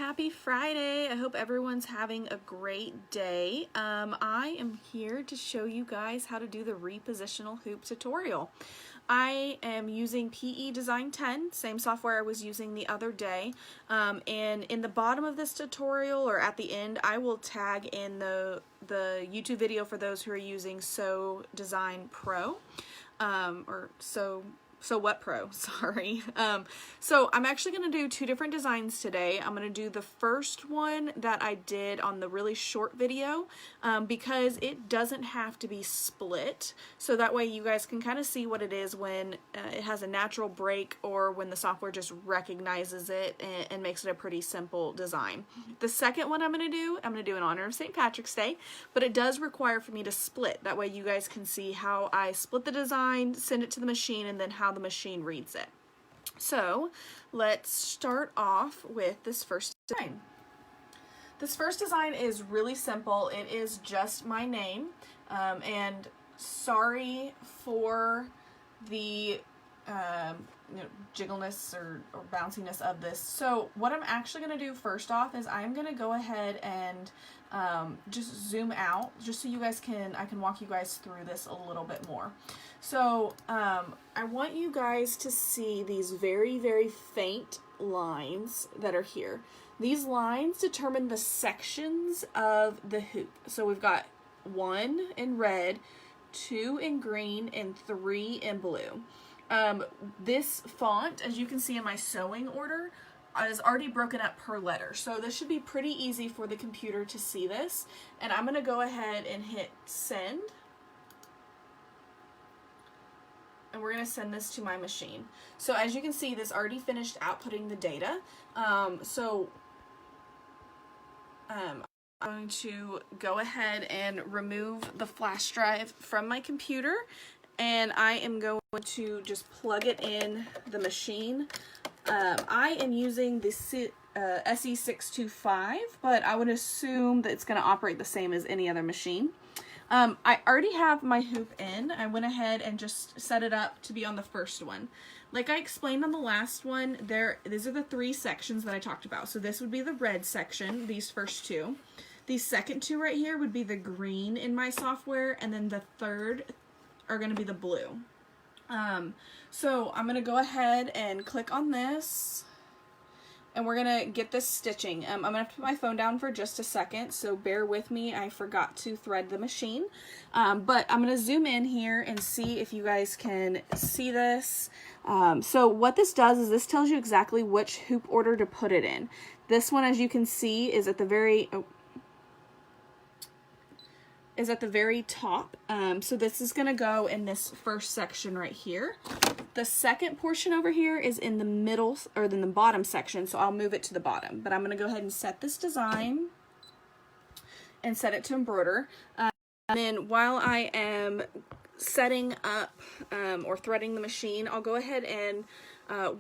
happy Friday. I hope everyone's having a great day. I am here to show you guys how to do the Re-Positional Hoop tutorial. I am using PE Design 10, same software I was using the other day, and in the bottom of this tutorial or at the end I will tag in the YouTube video for those who are using Sew Design Pro, or So What Pro, sorry. So I'm actually going to do two different designs today. I'm going to do the first one that I did on the really short video because it doesn't have to be split. So that way you guys can kind of see what it is when it has a natural break or when the software just recognizes it and makes it a pretty simple design. The second one I'm going to do in honor of St. Patrick's Day, but it does require for me to split. That way you guys can see how I split the design, send it to the machine, and then how the machine reads it. So let's start off with this first design. This first design is really simple. It is just my name, and sorry for the jiggleness or bounciness of this. So what I'm actually going to do first off is I'm going to go ahead and just zoom out just so you guys I can walk you guys through this a little bit more. So I want you guys to see these very, very faint lines that are here. These lines determine the sections of the hoop. So we've got 1 in red, 2 in green, and 3 in blue. This font, as you can see in my sewing order, is already broken up per letter. So this should be pretty easy for the computer to see this. And I'm going to go ahead and hit send. And we're going to send this to my machine. So as you can see, this already finished outputting the data. I'm going to go ahead and remove the flash drive from my computer, and I am going to just plug it in the machine. I am using the SE625, but I would assume that it's going to operate the same as any other machine. I already have my hoop in. I went ahead and just set it up to be on the first one. Like I explained on the last one, these are the 3 sections that I talked about. So this would be the red section, these first 2. These second 2 right here would be the green in my software, and then the third are going to be the blue. So I'm going to go ahead and click on this, and we're going to get this stitching. I'm going to have to put my phone down for just a second, so bear with me. I forgot to thread the machine. But I'm going to zoom in here and see if you guys can see this. So what this does is this tells you exactly which hoop order to put it in. This one, as you can see, is at the very... top. So this is going to go in this first section right here. The second portion over here is in the middle, or in the bottom section, so I'll move it to the bottom. But I'm going to go ahead and set this design and set it to embroider. And then while I am setting up or threading the machine, I'll go ahead and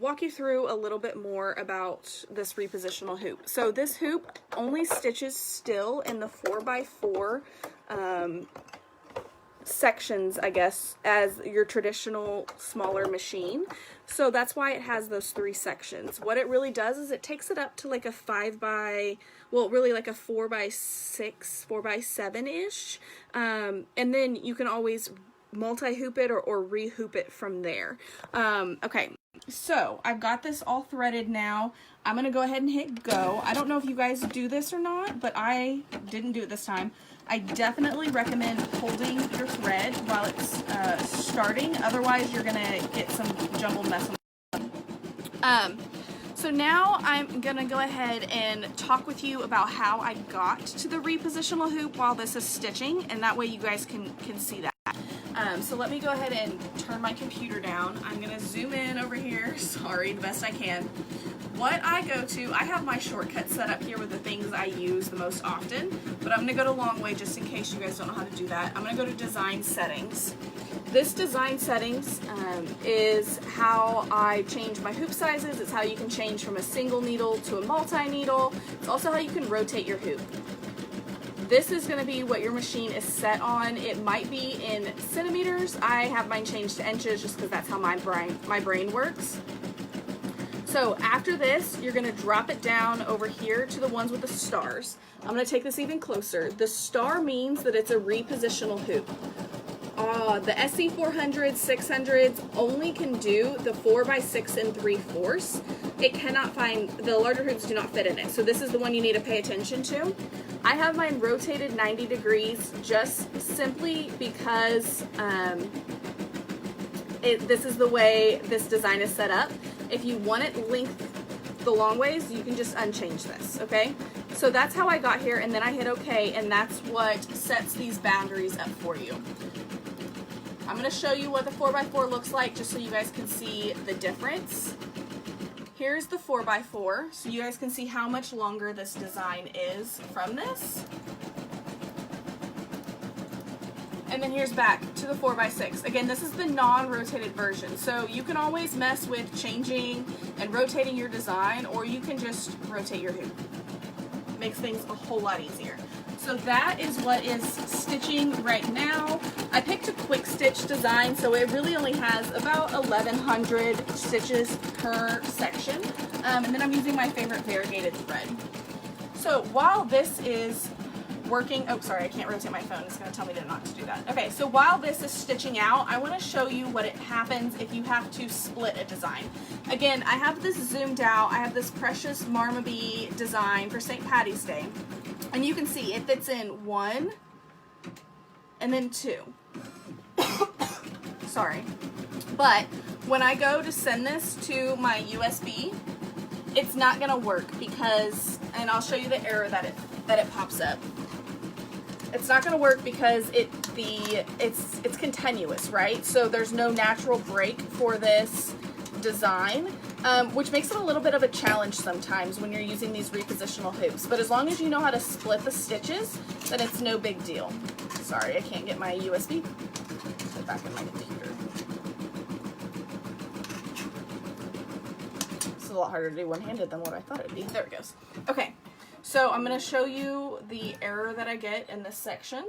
walk you through a little bit more about this Re-Positional hoop. So this hoop only stitches still in the 4x4 sections, I guess, as your traditional smaller machine. So that's why it has those 3 sections. What it really does is it takes it up to like a 4x6, 4x7-ish. And then you can always multi-hoop it or re-hoop it from there. Okay, so I've got this all threaded now. I'm going to go ahead and hit go. I don't know if you guys do this or not, but I didn't do it this time. I definitely recommend holding your thread while it's starting, otherwise you're going to get some jumbled mess. So now I'm going to go ahead and talk with you about how I got to the Re-Positional hoop while this is stitching, and that way you guys can see that. So let me go ahead and turn my computer down. I'm going to zoom in over here, sorry, the best I can. What I go to, I have my shortcut set up here with the things I use the most often, but I'm going to go to long way just in case you guys don't know how to do that. I'm going to go to design settings. This design settings is how I change my hoop sizes. It's how you can change from a single needle to a multi-needle. It's also how you can rotate your hoop. This is going to be what your machine is set on. It might be in centimeters. I have mine changed to inches just because that's how my brain works. So after this, you're gonna drop it down over here to the ones with the stars. I'm gonna take this even closer. The star means that it's a repositional hoop. The SC400s, 600s only can do the 4x6 3/4. It cannot find, the larger hoops do not fit in it. So this is the one you need to pay attention to. I have mine rotated 90 degrees just simply because this is the way this design is set up. If you want it length the long ways, you can just unchange this, okay? So that's how I got here, and then I hit OK, and that's what sets these boundaries up for you. I'm going to show you what the 4x4 looks like just so you guys can see the difference. Here's the 4x4, so you guys can see how much longer this design is from this. And then here's back to the 4x6. Again, this is the non-rotated version, so you can always mess with changing and rotating your design, or you can just rotate your hoop. Makes things a whole lot easier. So that is what is stitching right now. I picked a quick stitch design, so it really only has about 1,100 stitches per section. And then I'm using my favorite variegated thread. So while this is working, oh sorry, I can't rotate my phone, it's gonna tell me not to do that. Okay, so while this is stitching out, I wanna show you what it happens if you have to split a design. Again, I have this zoomed out, I have this precious Marmaby design for St. Patty's Day. And you can see it fits in 1 and then 2. Sorry. But when I go to send this to my USB, it's not gonna work because, and I'll show you the error that it pops up. It's not gonna work because it's continuous, right? So there's no natural break for this design, which makes it a little bit of a challenge sometimes when you're using these repositional hoops. But as long as you know how to split the stitches, then it's no big deal. Sorry, I can't get my USB. Put it back in my computer. It's a lot harder to do one-handed than what I thought it'd be. There it goes. Okay, so I'm gonna show you the error that I get in this section.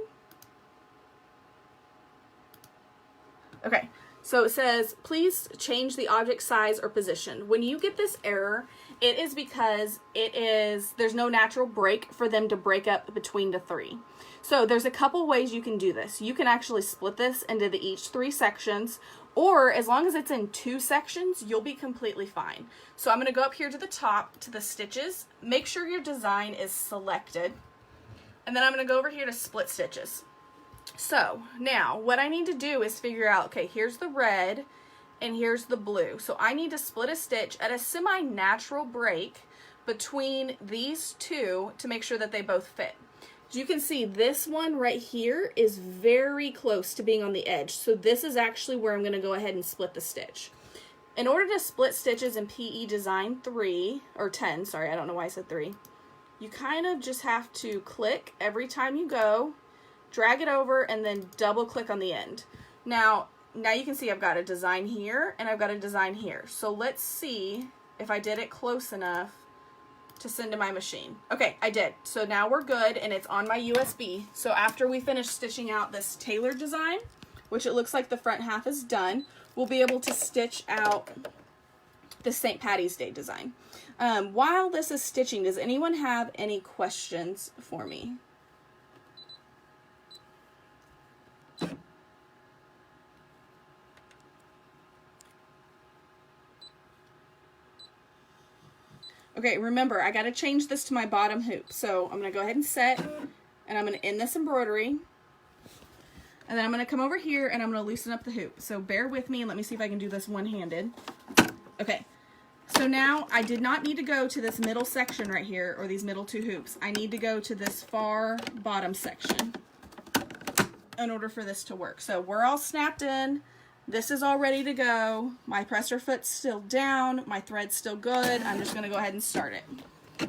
Okay. So it says, please change the object size or position. When you get this error, it is because there's no natural break for them to break up between the 3. So there's a couple ways you can do this. You can actually split this into each 3 sections, or as long as it's in 2 sections, you'll be completely fine. So I'm gonna go up here to the top to the stitches, make sure your design is selected, and then I'm gonna go over here to split stitches. So now what I need to do is figure out, okay, here's the red and here's the blue. So I need to split a stitch at a semi-natural break between these two to make sure that they both fit. As you can see, this one right here is very close to being on the edge. So this is actually where I'm going to go ahead and split the stitch. In order to split stitches in PE Design 3, or 10, sorry, I don't know why I said 3, you kind of just have to click every time you go, drag it over, and then double click on the end. Now you can see I've got a design here and I've got a design here. So let's see if I did it close enough to send to my machine. Okay, I did. So now we're good and it's on my USB. So after we finish stitching out this tailored design, which it looks like the front half is done, we'll be able to stitch out the St. Patty's Day design. While this is stitching, does anyone have any questions for me? Okay, remember, I gotta change this to my bottom hoop. So I'm gonna go ahead and set, and I'm gonna end this embroidery. And then I'm gonna come over here and I'm gonna loosen up the hoop. So bear with me and let me see if I can do this one-handed. Okay, so now I did not need to go to this middle section right here, or these middle 2 hoops. I need to go to this far bottom section in order for this to work. So we're all snapped in. This is all ready to go. My presser foot's still down. My thread's still good. I'm just gonna go ahead and start it.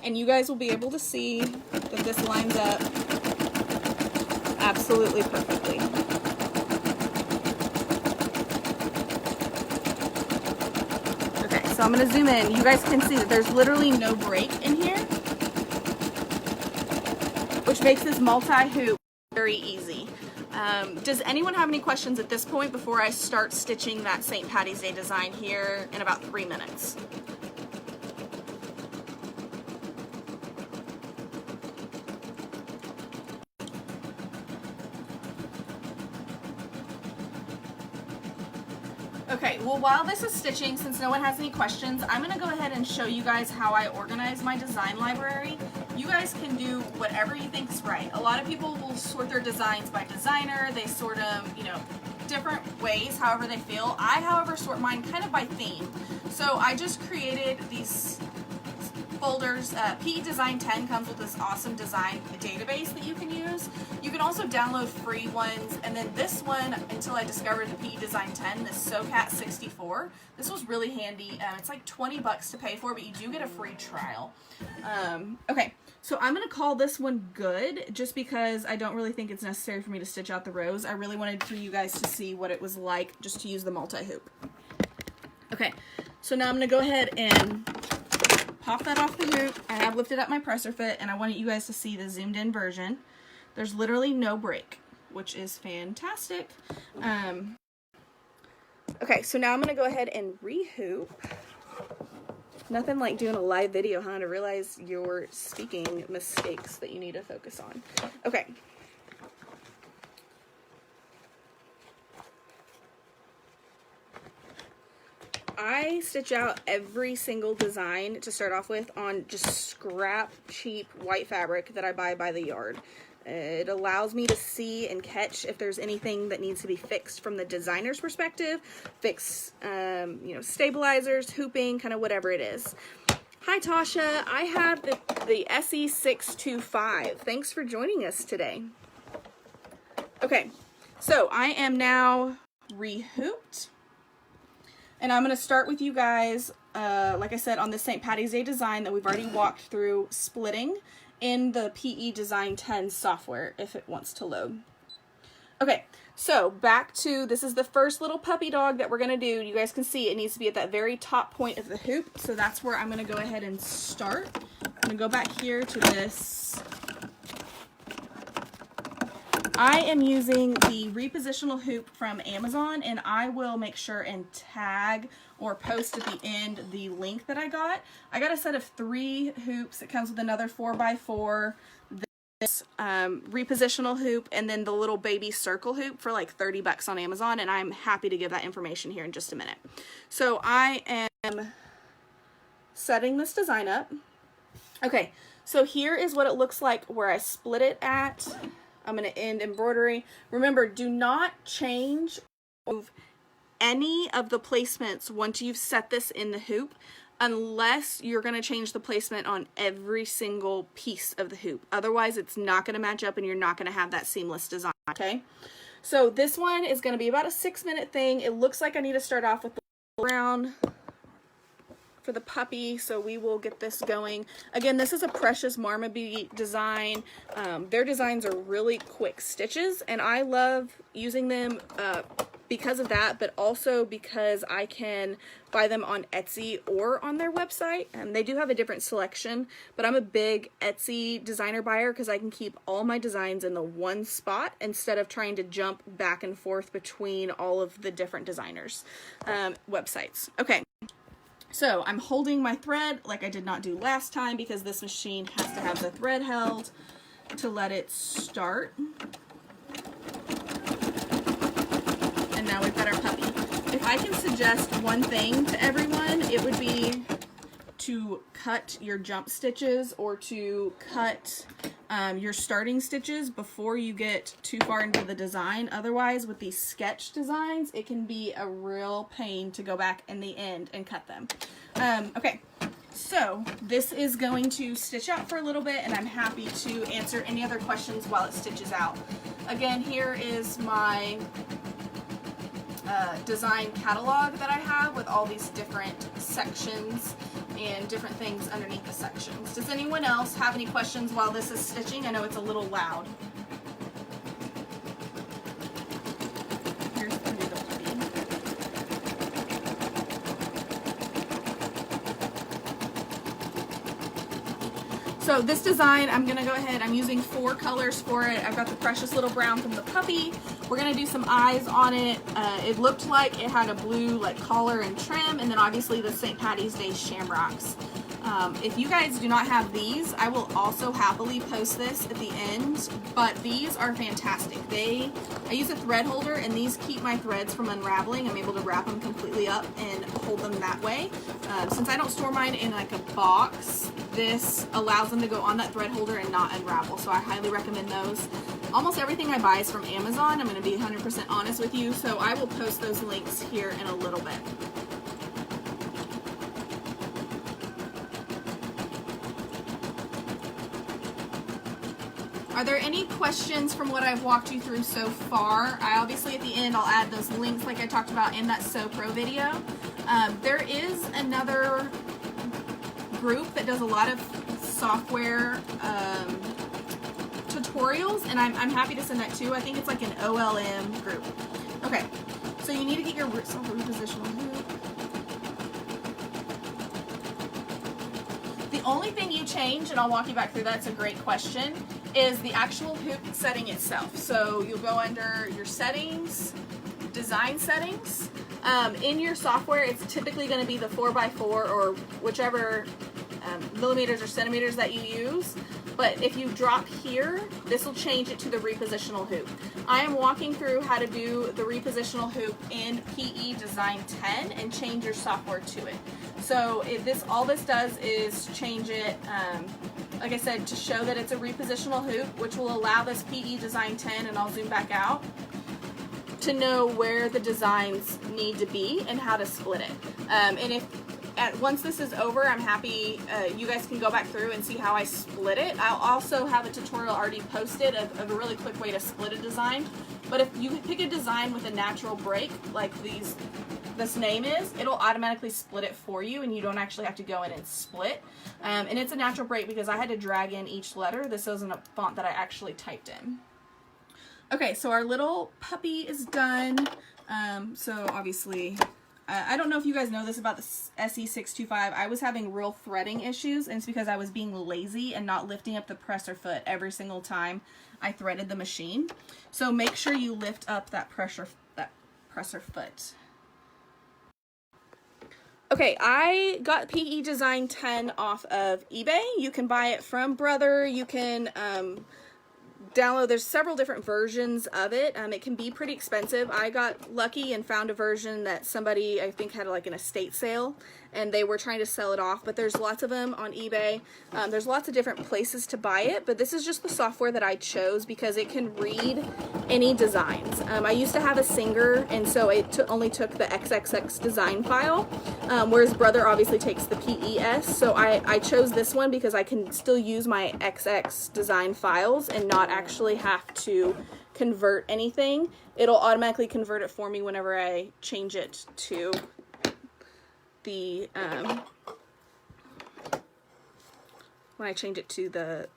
And you guys will be able to see that this lines up absolutely perfectly. Okay, so I'm gonna zoom in. You guys can see that there's literally no break in here, which makes this multi-hoop very easy. Does anyone have any questions at this point before I start stitching that St. Patty's Day design here in about 3 minutes? Okay, well, while this is stitching, since no one has any questions, I'm going to go ahead and show you guys how I organize my design library. You guys can do whatever you think is right. A lot of people will sort their designs by designer. They sort them, you know, different ways, however they feel. I, however, sort mine kind of by theme. So I just created these folders. PE Design 10 comes with this awesome design database that you can use. You can also download free ones, and then this one, until I discovered the PE Design 10, this SoCat 64, this was really handy. It's like 20 bucks to pay for, but you do get a free trial. Okay, so I'm going to call this one good, just because I don't really think it's necessary for me to stitch out the rows. I really wanted for you guys to see what it was like just to use the multi-hoop. Okay, so now I'm going to go ahead and pop that off the hoop. I have lifted up my presser fit, and I wanted you guys to see the zoomed in version. There's literally no break, which is fantastic. Okay, so now I'm going to go ahead and re-hoop. Nothing like doing a live video, huh, to realize your speaking mistakes that you need to focus on. Okay. I stitch out every single design to start off with on just scrap cheap white fabric that I buy by the yard. It allows me to see and catch if there's anything that needs to be fixed from the designer's perspective, fix you know, stabilizers, hooping, kind of whatever it is. Hi Tasha, I have the SE625. Thanks for joining us today. Okay, so I am now re-hooped. And I'm going to start with you guys, like I said, on the St. Patty's Day design that we've already walked through, splitting in the PE Design 10 software, if it wants to load. Okay, so back to, this is the first little puppy dog that we're going to do. You guys can see it needs to be at that very top point of the hoop, so that's where I'm going to go ahead and start. I'm going to go back here to this. I am using the Re-Positional Hoop from Amazon, and I will make sure and tag or post at the end the link that I got. I got a set of 3 hoops. It comes with another 4x4, this Re-Positional hoop, and then the little baby circle hoop for like 30 bucks on Amazon, and I'm happy to give that information here in just a minute. So I am setting this design up. Okay, so here is what it looks like where I split it at. I'm going to end embroidery. Remember, do not change or move any of the placements once you've set this in the hoop, unless you're going to change the placement on every single piece of the hoop. Otherwise, it's not going to match up and you're not going to have that seamless design, okay? So this one is going to be about a 6-minute thing. It looks like I need to start off with the brown for the puppy, so we will get this going. Again, this is a Precious Marmaby design. Their designs are really quick stitches, and I love using them because of that, but also because I can buy them on Etsy or on their website. They do have a different selection, but I'm a big Etsy designer buyer because I can keep all my designs in the one spot instead of trying to jump back and forth between all of the different designers' websites. Okay. So I'm holding my thread like I did not do last time because this machine has to have the thread held to let it start. And now we've got our puppy. If I can suggest one thing to everyone, it would be to cut your jump stitches or to cut your starting stitches before you get too far into the design. Otherwise, with these sketch designs, it can be a real pain to go back in the end and cut them. Okay, so this is going to stitch out for a little bit, and I'm happy to answer any other questions while it stitches out. Again, here is my design catalog that I have with all these different sections and different things underneath the sections. Does anyone else have any questions while this is stitching? I know it's a little loud. Here's the middle puppy. So this design, I'm gonna go ahead, I'm using 4 colors for it. I've got the precious little brown from the puppy. We're gonna do some eyes on it. It looked like it had a blue like collar and trim, and then obviously the St. Patty's Day shamrocks. If you guys do not have these, I will also happily post this at the end, but these are fantastic. I use a thread holder, and these keep my threads from unraveling. I'm able to wrap them completely up and hold them that way. Since I don't store mine in like a box, this allows them to go on that thread holder and not unravel, so I highly recommend those. Almost everything I buy is from Amazon. I'm going to be 100% honest with you, so I will post those links here in a little bit. Are there any questions from what I've walked you through so far? Obviously at the end I'll add those links like I talked about in that Sew Pro video. There is another group that does a lot of software tutorials, and I'm happy to send that too. I think it's like an OLM group. Okay, so you need to get your Re-Positional Hoop. The only thing you change, and I'll walk you back through that's a great question, is the actual hoop setting itself. So you'll go under your settings, design settings. In your software, it's typically going to be the 4x4 or whichever millimeters or centimeters that you use. But if you drop here, this will change it to the Re-Positional Hoop. I am walking through how to do the Re-Positional Hoop in PE Design 10 and change your software to it. So all this does is change it, like I said, to show that it's a Re-Positional Hoop, which will allow this PE Design 10, and I'll zoom back out, to know where the designs need to be and how to split it. And once this is over, I'm happy, you guys can go back through and see how I split it. I'll also have a tutorial already posted of a really quick way to split a design. But if you pick a design with a natural break, like this name is, it'll automatically split it for you, and you don't actually have to go in and split. And it's a natural break because I had to drag in each letter. This isn't a font that I actually typed in. Okay, so our little puppy is done. So obviously, I don't know if you guys know this about the SE625. I was having real threading issues, and it's because I was being lazy and not lifting up the presser foot every single time I threaded the machine. So make sure you lift up that presser foot. Okay, I got PE Design 10 off of eBay. You can buy it from Brother. You can download, there's several different versions of it. It can be pretty expensive. I got lucky and found a version that somebody, I think, had like an estate sale, and they were trying to sell it off, but there's lots of them on eBay. There's lots of different places to buy it, but this is just the software that I chose because it can read any designs. I used to have a Singer, and so it only took the XXX design file, whereas Brother obviously takes the PES, so I chose this one because I can still use my XX design files and not actually have to convert anything. It'll automatically convert it for me whenever I change it to the when I change it to the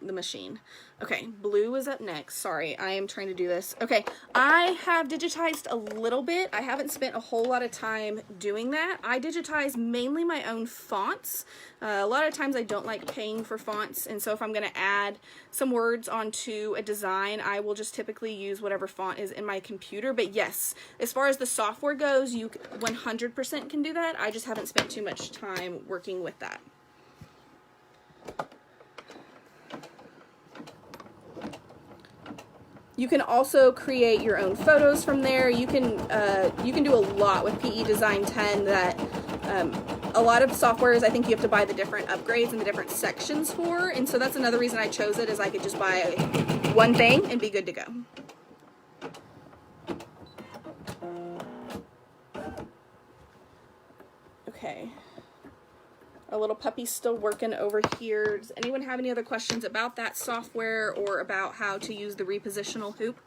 machine. Okay, blue is up next. Sorry, I am trying to do this. Okay, I have digitized a little bit. I haven't spent a whole lot of time doing that. I digitize mainly my own fonts. A lot of times I don't like paying for fonts, and so if I'm going to add some words onto a design, I will just typically use whatever font is in my computer. But yes, as far as the software goes, you 100% can do that. I just haven't spent too much time working with that. You can also create your own photos from there. You can do a lot with PE Design 10 that a lot of softwares, I think you have to buy the different upgrades and the different sections for, and so that's another reason I chose it, is I could just buy one thing and be good to go. Okay. Our little puppy's still working over here. Does anyone have any other questions about that software or about how to use the Re-Positional Hoop?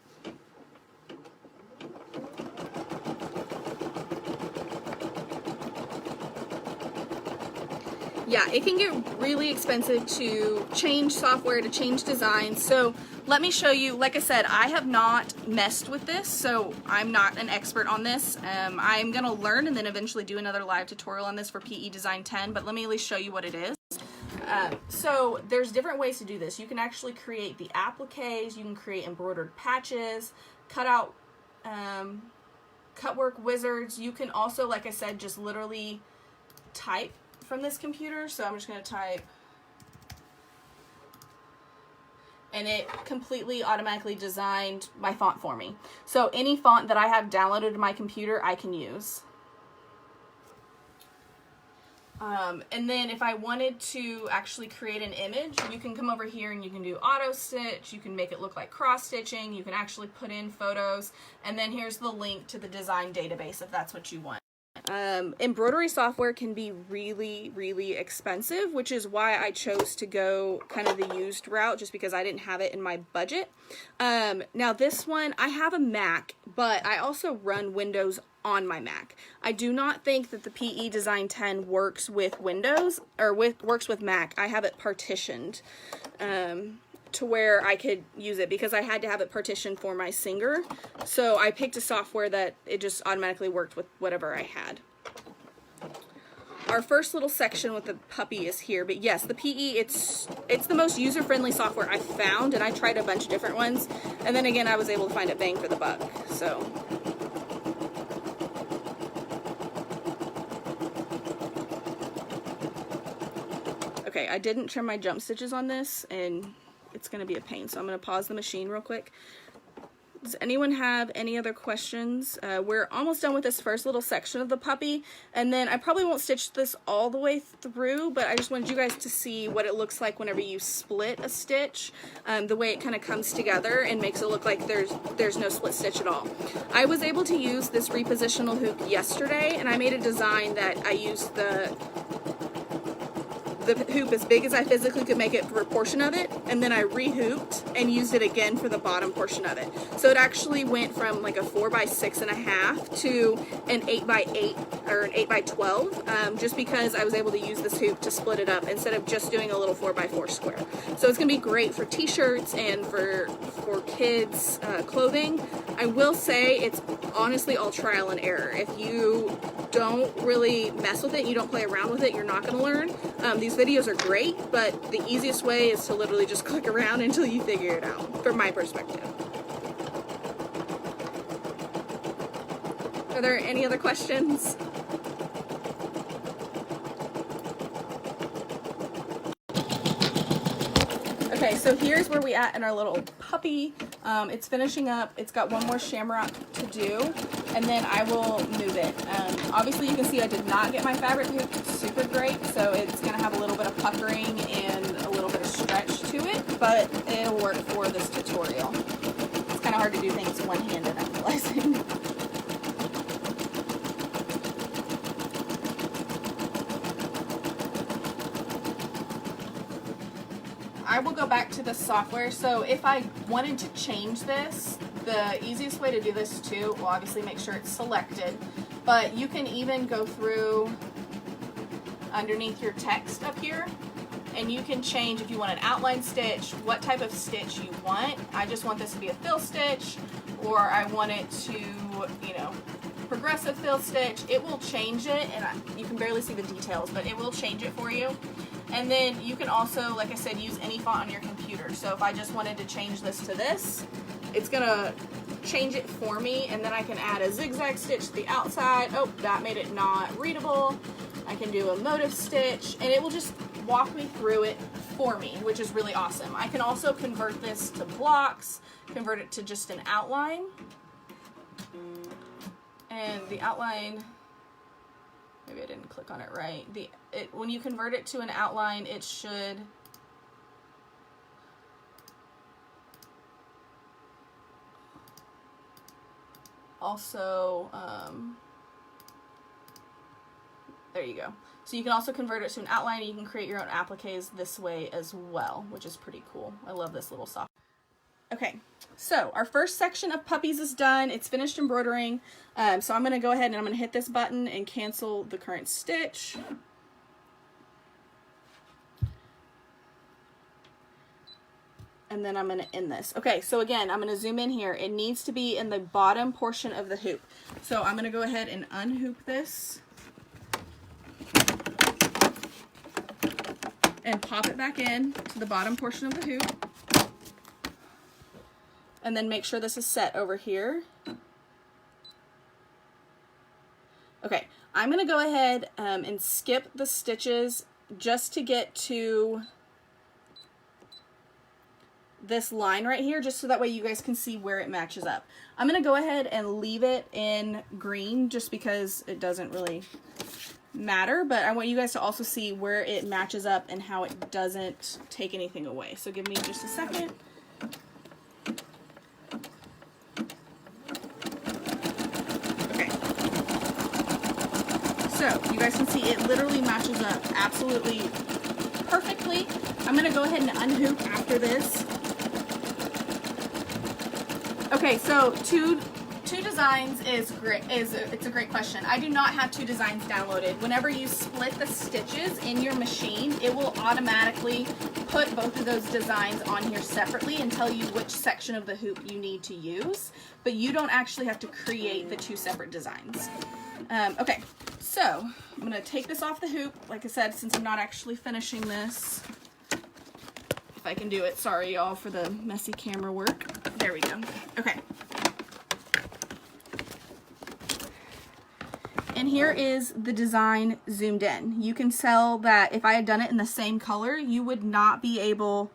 Yeah, it can get really expensive to change software, to change designs. So let me show you. Like I said, I have not messed with this, so I'm not an expert on this. I'm going to learn and then eventually do another live tutorial on this for PE Design 10, but let me at least show you what it is. So there's different ways to do this. You can actually create the appliques, you can create embroidered patches, cut work wizards. You can also, like I said, just literally type from this computer. So I'm just going to type, and it completely automatically designed my font for me. So any font that I have downloaded to my computer, I can use. And then if I wanted to actually create an image, you can come over here and you can do auto stitch, you can make it look like cross stitching, you can actually put in photos, and then here's the link to the design database if that's what you want. Embroidery software can be really, really expensive, which is why I chose to go kind of the used route, just because I didn't have it in my budget. Now this one, I have a Mac, but I also run Windows on my Mac. I do not think that the PE Design 10 works with Windows, or works with Mac. I have it partitioned to where I could use it, because I had to have it partitioned for my Singer. So I picked a software that it just automatically worked with whatever I had. Our first little section with the puppy is here, but yes, the PE, it's the most user-friendly software I've found, and I tried a bunch of different ones, and then again I was able to find a bang for the buck. So okay, I didn't trim my jump stitches on this, and it's going to be a pain, so I'm going to pause the machine real quick. Does anyone have any other questions? We're almost done with this first little section of the puppy, and then I probably won't stitch this all the way through, but I just wanted you guys to see what it looks like whenever you split a stitch, the way it kind of comes together and makes it look like there's no split stitch at all. I was able to use this Re-Positional hoop yesterday, and I made a design that I used the hoop as big as I physically could make it for a portion of it, and then I re-hooped and used it again for the bottom portion of it. So it actually went from like a 4x6.5 to an 8x8 or an 8x12, just because I was able to use this hoop to split it up instead of just doing a little 4x4 square. So it's gonna be great for t-shirts and for kids clothing. I will say it's honestly all trial and error. If you don't really mess with it, you don't play around with it, you're not going to learn. These videos are great, but the easiest way is to literally just click around until you figure it out, from my perspective. Are there any other questions? Okay, so here's where we at in our little puppy. It's finishing up. It's got one more shamrock to do, and then I will move it. Obviously, you can see I did not get my fabric hoop super great, so it's going to have a little bit of puckering and a little bit of stretch to it, but it'll work for this tutorial. It's kind of hard to do things one-handed, I'm realizing. I will go back to the software. So if I wanted to change this, the easiest way to do this too, well, obviously make sure it's selected, but you can even go through underneath your text up here, and you can change if you want an outline stitch, what type of stitch you want. I just want this to be a fill stitch, or I want it to, you know, progressive fill stitch. It will change it, and you can barely see the details, but it will change it for you. And then you can also, like I said, use any font on your computer. So if I just wanted to change this to this, it's gonna change it for me, and then I can add a zigzag stitch to the outside. Oh, that made it not readable. I can do a motif stitch, and it will just walk me through it for me, which is really awesome. I can also convert this to blocks, convert it to just an outline. And the outline, maybe I didn't click on it right. When you convert it to an outline, it should also, there you go. So you can also convert it to an outline, and you can create your own appliques this way as well, which is pretty cool. I love this little software. Okay, so our first section of puppies is done. It's finished embroidering. So I'm going to go ahead and I'm going to hit this button and cancel the current stitch. And then I'm going to end this. Okay, so again, I'm going to zoom in here. It needs to be in the bottom portion of the hoop. So I'm going to go ahead and unhoop this. and pop it back in to the bottom portion of the hoop. And then make sure this is set over here. Okay, I'm gonna go ahead and skip the stitches just to get to this line right here, just so that way you guys can see where it matches up. I'm gonna go ahead and leave it in green just because it doesn't really matter, but I want you guys to also see where it matches up and how it doesn't take anything away. So give me just a second. Okay. So you guys can see it literally matches up absolutely perfectly. I'm gonna go ahead and unhoop after this. Okay, so two designs is great. It's a great question. I do not have 2 designs downloaded. Whenever you split the stitches in your machine, it will automatically put both of those designs on here separately and tell you which section of the hoop you need to use, but you don't actually have to create the 2 separate designs. Okay, so I'm gonna take this off the hoop. Like I said, since I'm not actually finishing this, if I can do it. Sorry y'all for the messy camera work. There we go. Okay. And here is the design zoomed in. You can tell that if I had done it in the same color, you would not be able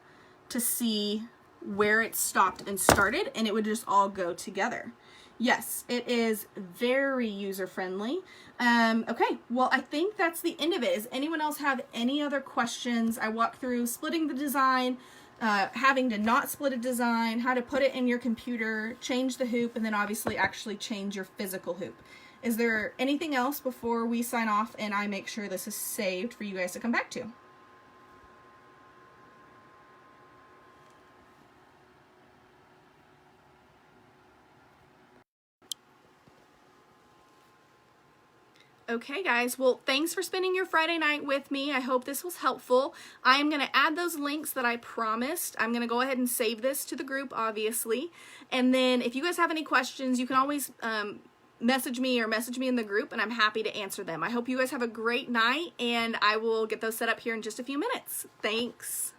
to see where it stopped and started, and it would just all go together. Yes, it is very user-friendly. Okay, well, I think that's the end of it. Does anyone else have any other questions? I walked through splitting the design, having to not split a design, how to put it in your computer, change the hoop, and then obviously actually change your physical hoop. Is there anything else before we sign off and I make sure this is saved for you guys to come back to? Okay guys, well thanks for spending your Friday night with me. I hope this was helpful. I'm going to add those links that I promised. I'm going to go ahead and save this to the group obviously. And then if you guys have any questions, you can always message me in the group and I'm happy to answer them. I hope you guys have a great night and I will get those set up here in just a few minutes. Thanks.